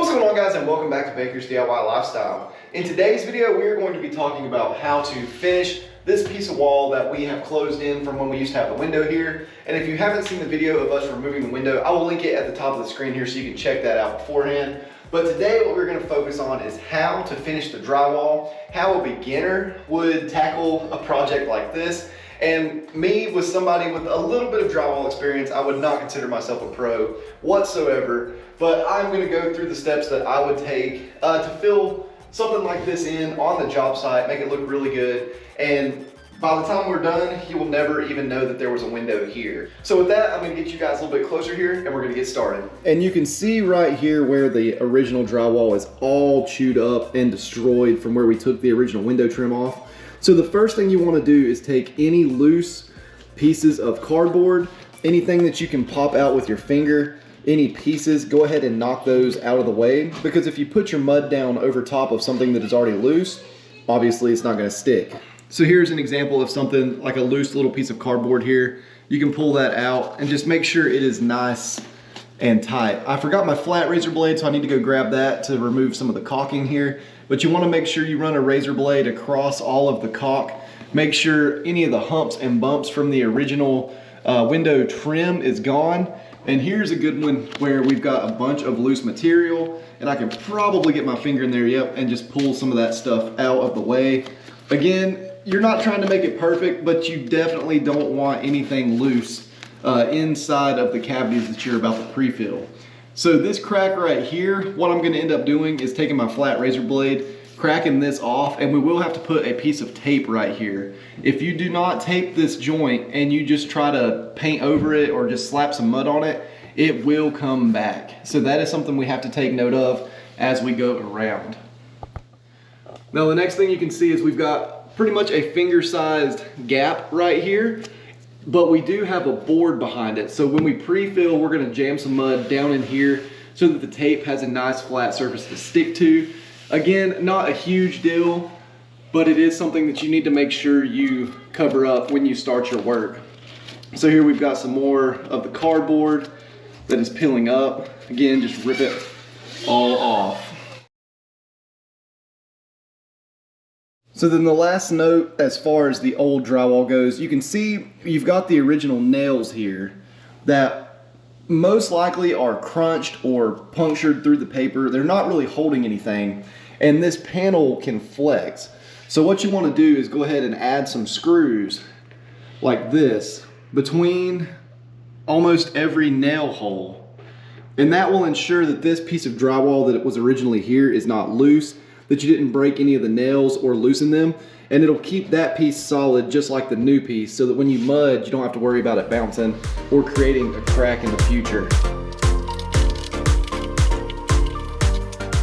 What's going on, guys, and welcome back to Baker's DIY Lifestyle. In today's video, we are going to be talking about how to finish this piece of wall that we have closed in from when we used to have the window here. And if you haven't seen the video of us removing the window, I will link it at the top of the screen here so you can check that out beforehand. But today what we're going to focus on is how to finish the drywall, how a beginner would tackle a project like this. And me, with somebody with a little bit of drywall experience, I would not consider myself a pro whatsoever, but I'm going to go through the steps that I would take to fill something like this in on the job site, make it look really good, and by the time we're done, you will never even know that there was a window here. So with that, I'm going to get you guys a little bit closer here and we're going to get started. And you can see right here where the original drywall is all chewed up and destroyed from where we took the original window trim off. So the first thing you want to do is take any loose pieces of cardboard, anything that you can pop out with your finger, any pieces, go ahead and knock those out of the way, because if you put your mud down over top of something that is already loose, obviously it's not going to stick. So here's an example of something like a loose little piece of cardboard here. You can pull that out and just make sure it is nice and tight. I forgot my flat razor blade, so I need to go grab that to remove some of the caulking here. But you want to make sure you run a razor blade across all of the caulk. Make sure any of the humps and bumps from the original window trim is gone. And here's a good one where we've got a bunch of loose material, and I can probably get my finger in there, yep, and just pull some of that stuff out of the way. Again, you're not trying to make it perfect, but you definitely don't want anything loose inside of the cavities that you're about to pre-fill. So this crack right here, what I'm gonna end up doing is taking my flat razor blade, cracking this off, and we will have to put a piece of tape right here. If you do not tape this joint and you just try to paint over it or just slap some mud on it, it will come back. So that is something we have to take note of as we go around. Now the next thing you can see is we've got pretty much a finger-sized gap right here, but we do have a board behind it. So when we pre-fill, we're gonna jam some mud down in here so that the tape has a nice flat surface to stick to. Again, not a huge deal, but it is something that you need to make sure you cover up when you start your work. So here we've got some more of the cardboard that is peeling up. Again, just rip it all off. So then the last note as far as the old drywall goes, you can see you've got the original nails here that most likely are crunched or punctured through the paper. They're not really holding anything, and this panel can flex. So what you want to do is go ahead and add some screws like this between almost every nail hole, and that will ensure that this piece of drywall that it was originally here is not loose, that you didn't break any of the nails or loosen them, and it'll keep that piece solid just like the new piece, so that when you mud, you don't have to worry about it bouncing or creating a crack in the future.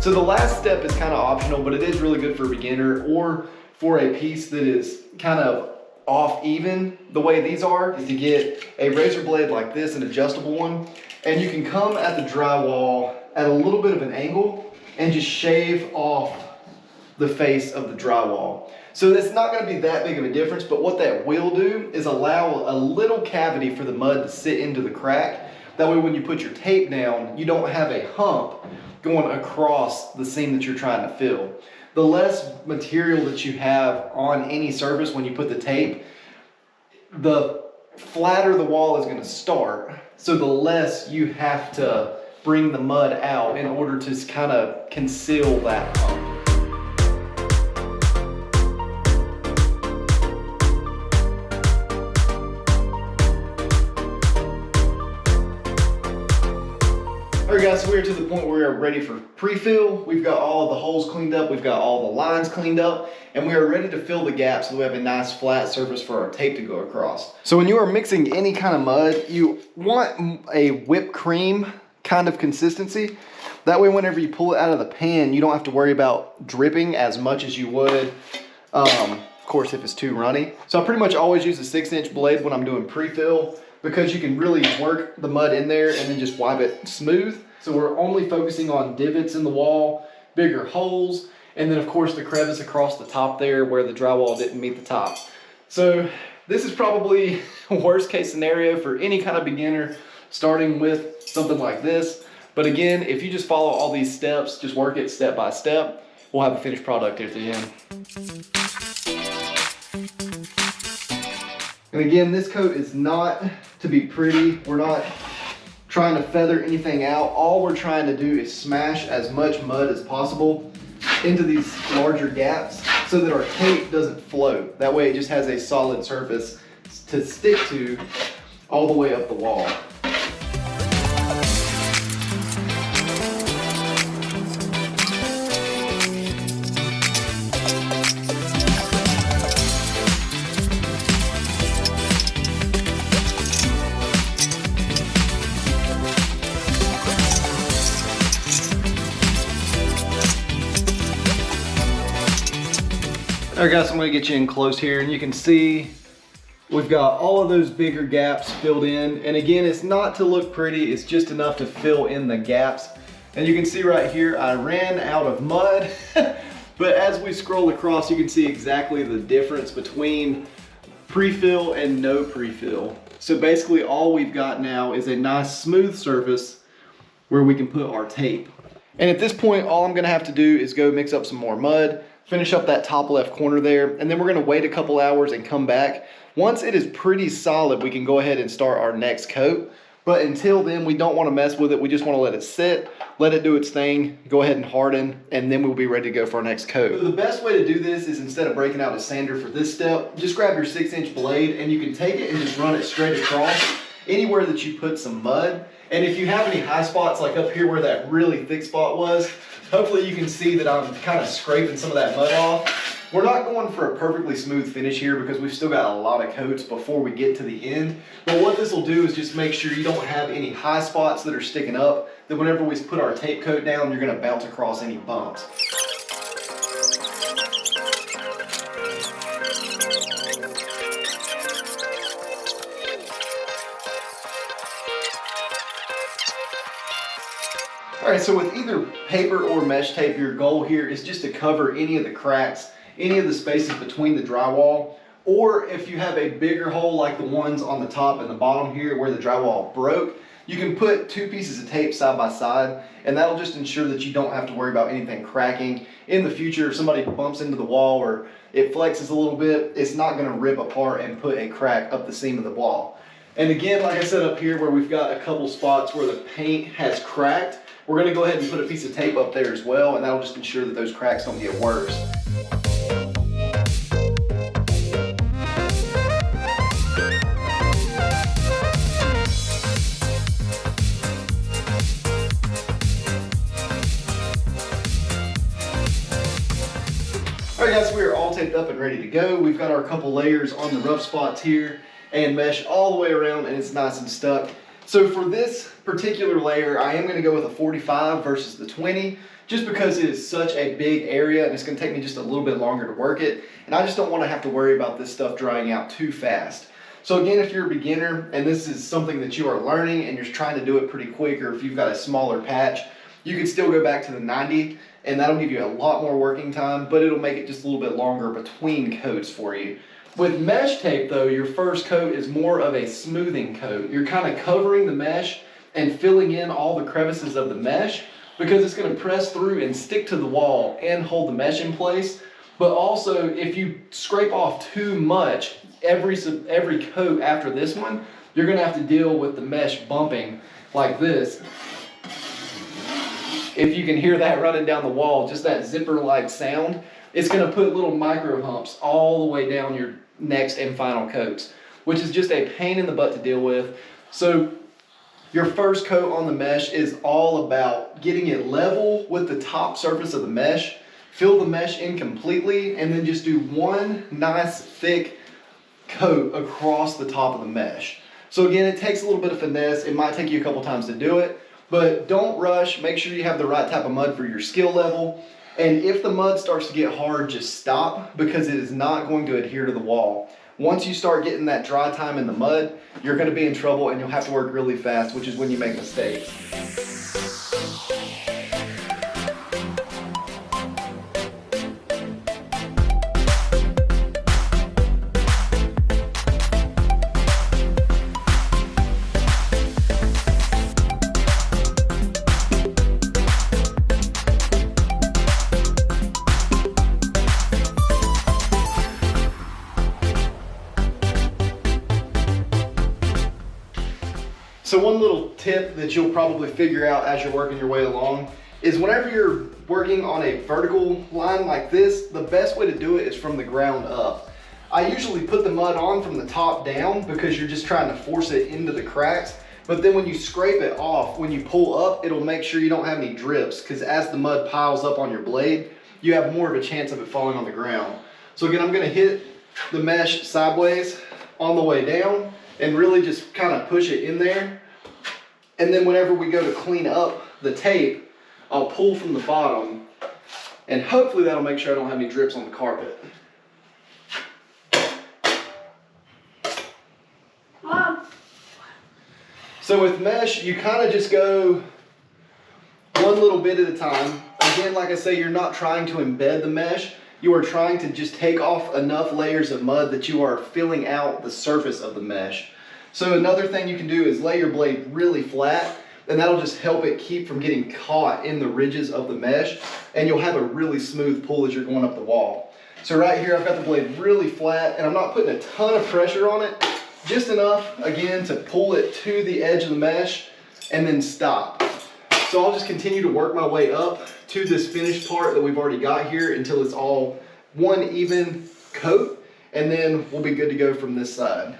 So the last step is kind of optional, but it is really good for a beginner or for a piece that is kind of off even the way these are, is to get a razor blade like this, an adjustable one, and you can come at the drywall at a little bit of an angle and just shave off the face of the drywall. So it's not going to be that big of a difference, but what that will do is allow a little cavity for the mud to sit into the crack. That way when you put your tape down, you don't have a hump going across the seam that you're trying to fill. The less material that you have on any surface when you put the tape, the flatter the wall is going to start, so the less you have to bring the mud out in order to kind of conceal that hump. Alright guys, so we are to the point where we are ready for pre-fill. We've got all of the holes cleaned up, we've got all the lines cleaned up, and we are ready to fill the gaps so we have a nice flat surface for our tape to go across. So when you are mixing any kind of mud, you want a whipped cream kind of consistency. That way whenever you pull it out of the pan, you don't have to worry about dripping as much as you would, of course, if it's too runny. So I pretty much always use a 6-inch blade when I'm doing pre-fill, because you can really work the mud in there and then just wipe it smooth. So we're only focusing on divots in the wall, bigger holes, and then of course the crevice across the top there where the drywall didn't meet the top. So this is probably a worst case scenario for any kind of beginner starting with something like this. But again, if you just follow all these steps, just work it step by step, we'll have a finished product at the end. And again, this coat is not to be pretty. We're not trying to feather anything out. All we're trying to do is smash as much mud as possible into these larger gaps so that our tape doesn't float. That way it just has a solid surface to stick to all the way up the wall. All right guys, I'm gonna get you in close here and you can see we've got all of those bigger gaps filled in. And again, it's not to look pretty, it's just enough to fill in the gaps. And you can see right here, I ran out of mud. But as we scroll across, you can see exactly the difference between pre-fill and no pre-fill. So basically all we've got now is a nice smooth surface where we can put our tape. And at this point, all I'm gonna have to do is go mix up some more mud, finish up that top left corner there, and then we're gonna wait a couple hours and come back. Once it is pretty solid, we can go ahead and start our next coat. But until then, we don't wanna mess with it. We just wanna let it sit, let it do its thing, go ahead and harden, and then we'll be ready to go for our next coat. So the best way to do this is instead of breaking out a sander for this step, just grab your 6-inch blade and you can take it and just run it straight across anywhere that you put some mud. And if you have any high spots like up here where that really thick spot was, hopefully you can see that I'm kind of scraping some of that mud off. We're not going for a perfectly smooth finish here because we've still got a lot of coats before we get to the end. But what this will do is just make sure you don't have any high spots that are sticking up, that whenever we put our tape coat down, you're gonna bounce across any bumps. All right, so with either paper or mesh tape, your goal here is just to cover any of the cracks, any of the spaces between the drywall, or if you have a bigger hole like the ones on the top and the bottom here where the drywall broke, you can put 2 pieces of tape side by side, and that'll just ensure that you don't have to worry about anything cracking. In the future, if somebody bumps into the wall or it flexes a little bit, it's not gonna rip apart and put a crack up the seam of the wall. And again, like I said up here where we've got a couple spots where the paint has cracked, we're gonna go ahead and put a piece of tape up there as well, and that'll just ensure that those cracks don't get worse. All right guys, we are all taped up and ready to go. We've got our couple layers on the rough spots here and mesh all the way around, and it's nice and stuck. So for this particular layer, I am gonna go with a 45 versus the 20, just because it is such a big area and it's gonna take me just a little bit longer to work it. And I just don't wanna have to worry about this stuff drying out too fast. So again, if you're a beginner and this is something that you are learning and you're trying to do it pretty quick, or if you've got a smaller patch, you can still go back to the 90 and that'll give you a lot more working time, but it'll make it just a little bit longer between coats for you. With mesh tape though, your first coat is more of a smoothing coat. You're kind of covering the mesh and filling in all the crevices of the mesh because it's going to press through and stick to the wall and hold the mesh in place. But also, if you scrape off too much, every coat after this one, you're going to have to deal with the mesh bumping like this. If you can hear that running down the wall, just that zipper-like sound, it's going to put little micro humps all the way down your next and final coats, which is just a pain in the butt to deal with. So your first coat on the mesh is all about getting it level with the top surface of the mesh, fill the mesh in completely, and then just do one nice thick coat across the top of the mesh. So again, it takes a little bit of finesse. It might take you a couple times to do it, but don't rush. Make sure you have the right type of mud for your skill level. And if the mud starts to get hard, just stop, because it is not going to adhere to the wall. Once you start getting that dry time in the mud, you're going to be in trouble and you'll have to work really fast, which is when you make mistakes. So one little tip that you'll probably figure out as you're working your way along is whenever you're working on a vertical line like this, the best way to do it is from the ground up. I usually put the mud on from the top down because you're just trying to force it into the cracks. But then when you scrape it off, when you pull up, it'll make sure you don't have any drips, because as the mud piles up on your blade, you have more of a chance of it falling on the ground. So again, I'm gonna hit the mesh sideways on the way down and really just kind of push it in there. And then whenever we go to clean up the tape, I'll pull from the bottom, and hopefully that'll make sure I don't have any drips on the carpet. Mom. So with mesh, you kind of just go one little bit at a time. Again, like I say, you're not trying to embed the mesh. You are trying to just take off enough layers of mud that you are filling out the surface of the mesh. So another thing you can do is lay your blade really flat, and that'll just help it keep from getting caught in the ridges of the mesh, and you'll have a really smooth pull as you're going up the wall. So right here, I've got the blade really flat, and I'm not putting a ton of pressure on it, just enough, again, to pull it to the edge of the mesh and then stop. So I'll just continue to work my way up to this finished part that we've already got here until it's all one even coat, and then we'll be good to go from this side.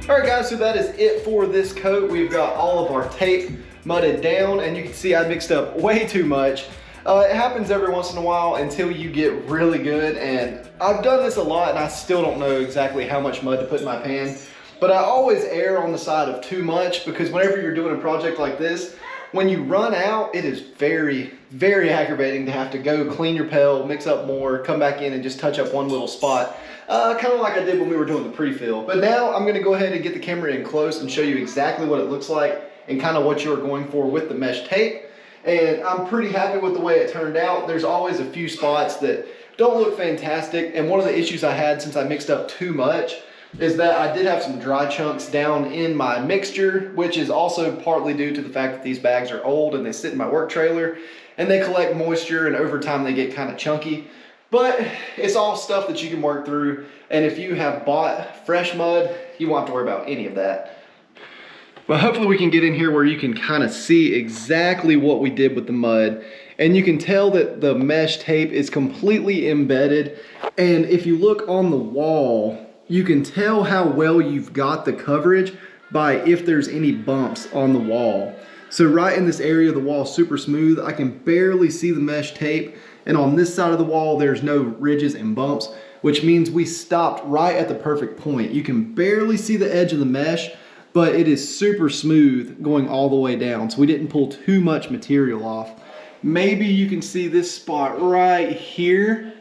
Alright guys, so that is it for this coat. We've got all of our tape mudded down, and you can see I mixed up way too much. It happens every once in a while until you get really good, and I've done this a lot and I still don't know exactly how much mud to put in my pan. But I always err on the side of too much, because whenever you're doing a project like this, when you run out, it is very, very aggravating to have to go clean your pail, mix up more, come back in and just touch up one little spot. Kind of like I did when we were doing the pre-fill. But now I'm gonna go ahead and get the camera in close and show you exactly what it looks like and kind of what you're going for with the mesh tape. And I'm pretty happy with the way it turned out. There's always a few spots that don't look fantastic. And one of the issues I had since I mixed up too much is that I did have some dry chunks down in my mixture, which is also partly due to the fact that these bags are old and they sit in my work trailer and they collect moisture, and over time they get kind of chunky. But it's all stuff that you can work through, and if you have bought fresh mud, you won't have to worry about any of that. But hopefully we can get in here where you can kind of see exactly what we did with the mud, and you can tell that the mesh tape is completely embedded. And if you look on the wall, you can tell how well you've got the coverage by if there's any bumps on the wall. So right in this area, the wall's super smooth. I can barely see the mesh tape. And on this side of the wall, there's no ridges and bumps, which means we stopped right at the perfect point. You can barely see the edge of the mesh, but it is super smooth going all the way down. So we didn't pull too much material off. Maybe you can see this spot right here.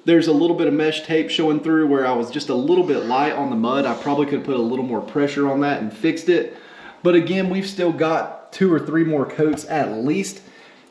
There's a little bit of mesh tape showing through where I was just a little bit light on the mud. I probably could have put a little more pressure on that and fixed it. But again, we've still got 2 or 3 more coats at least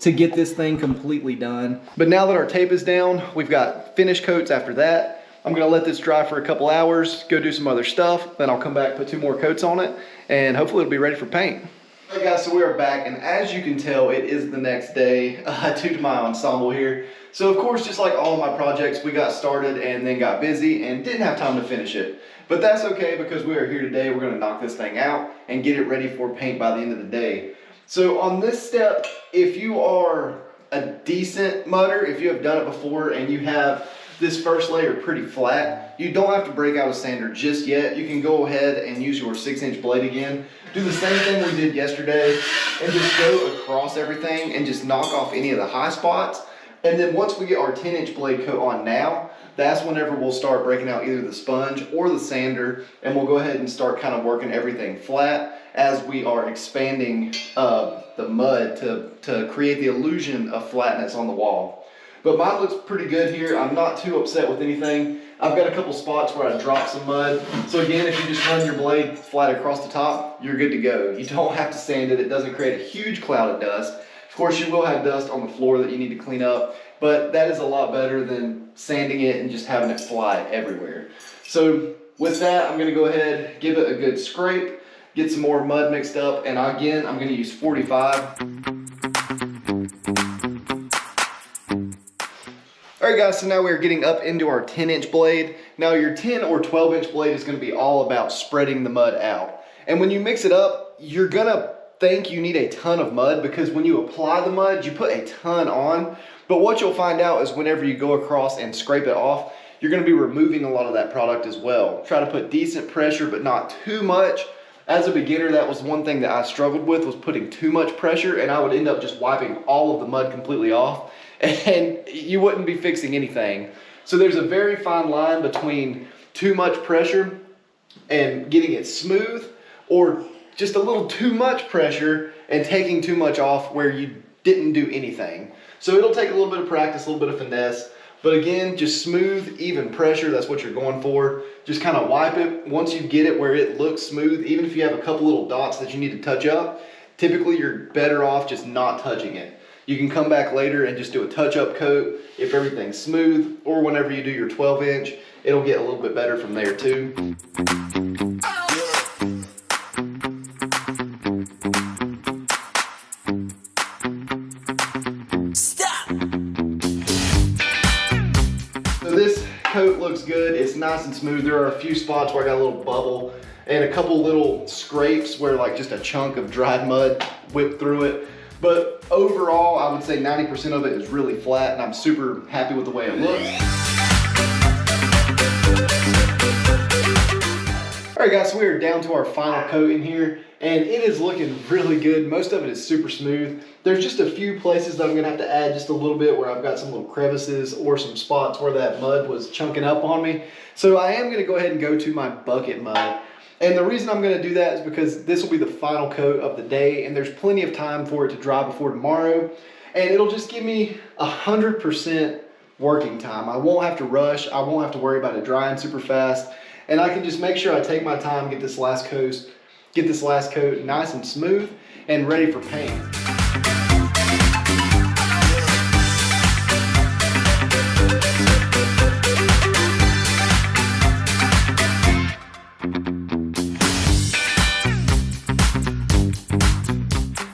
to get this thing completely done. But now that our tape is down, we've got finish coats after that. I'm gonna let this dry for a couple hours, go do some other stuff, then I'll come back, put 2 more coats on it, and hopefully it'll be ready for paint. Hey guys, so we are back, and as you can tell, it is the next day due to my ensemble here. So of course, just like all of my projects, we got started and then got busy and didn't have time to finish it. But that's okay, because we are here today. We're gonna knock this thing out and get it ready for paint by the end of the day. So on this step, if you are a decent mudder, if you have done it before and you have this first layer pretty flat, you don't have to break out a sander just yet. You can go ahead and use your 6-inch blade again. Do the same thing we did yesterday and just go across everything and just knock off any of the high spots. And then once we get our 10-inch blade coat on now, that's whenever we'll start breaking out either the sponge or the sander, and we'll go ahead and start kind of working everything flat as we are expanding the mud to create the illusion of flatness on the wall. But mine looks pretty good here. I'm not too upset with anything. I've got a couple spots where I dropped some mud. So again, if you just run your blade flat across the top, you're good to go. You don't have to sand it. It doesn't create a huge cloud of dust. Of course, you will have dust on the floor that you need to clean up, but that is a lot better than sanding it and just having it fly everywhere. So With that, I'm gonna go ahead, give it a good scrape, get some more mud mixed up, and again, I'm gonna use 45. All right guys, so now we're getting up into our 10-inch blade. Now your 10 or 12-inch blade is gonna be all about spreading the mud out. And when you mix it up, you're gonna think you need a ton of mud because when you apply the mud, you put a ton on. But what you'll find out is whenever you go across and scrape it off, you're gonna be removing a lot of that product as well. Try to put decent pressure, but not too much. As a beginner, that was one thing that I struggled with, was putting too much pressure, and I would end up just wiping all of the mud completely off, and you wouldn't be fixing anything. So there's a very fine line between too much pressure and getting it smooth, or just a little too much pressure and taking too much off where you didn't do anything. So it'll take a little bit of practice, a little bit of finesse, but again, just smooth, even pressure, that's what you're going for. Just kind of wipe it. Once you get it where it looks smooth, even if you have a couple little dots that you need to touch up, typically you're better off just not touching it. You can come back later and just do a touch-up coat if everything's smooth, or whenever you do your 12-inch, it'll get a little bit better from there too. This coat looks good. It's nice and smooth. There are a few spots where I got a little bubble and a couple little scrapes where like just a chunk of dried mud whipped through it. But overall, I would say 90% of it is really flat, and I'm super happy with the way it looks. All right guys, so we are down to our final coat in here, and it is looking really good. Most of it is super smooth. There's just a few places that I'm gonna have to add just a little bit where I've got some little crevices or some spots where that mud was chunking up on me. So I am gonna go ahead and go to my bucket mud. And the reason I'm gonna do that is because this will be the final coat of the day, and there's plenty of time for it to dry before tomorrow. And it'll just give me 100% working time. I won't have to rush. I won't have to worry about it drying super fast. And I can just make sure I take my time, get this last coat nice and smooth and ready for paint.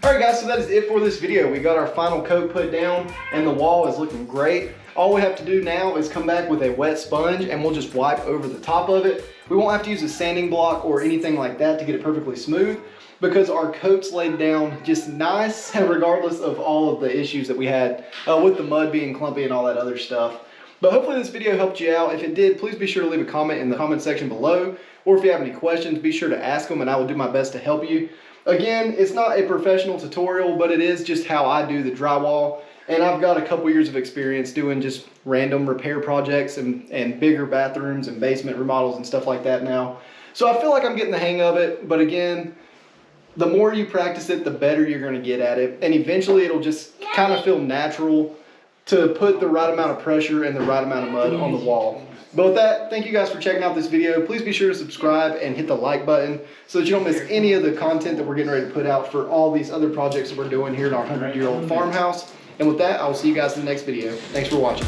All right guys, so that is it for this video. We got our final coat put down and the wall is looking great. All we have to do now is come back with a wet sponge and we'll just wipe over the top of it. We won't have to use a sanding block or anything like that to get it perfectly smooth because our coat's laid down just nice regardless of all of the issues that we had with the mud being clumpy and all that other stuff. But hopefully this video helped you out. If it did, please be sure to leave a comment in the comment section below, or if you have any questions, be sure to ask them and I will do my best to help you. Again, it's not a professional tutorial, but it is just how I do the drywall. And I've got a couple years of experience doing just random repair projects and bigger bathrooms and basement remodels and stuff like that now. So I feel like I'm getting the hang of it. But again, the more you practice it, the better you're going to get at it. And eventually it'll just kind of feel natural to put the right amount of pressure and the right amount of mud on the wall. But with that, thank you guys for checking out this video. Please be sure to subscribe and hit the like button so that you don't miss any of the content that we're getting ready to put out for all these other projects that we're doing here in our 100-year-old farmhouse. And with that, I will see you guys in the next video. Thanks for watching.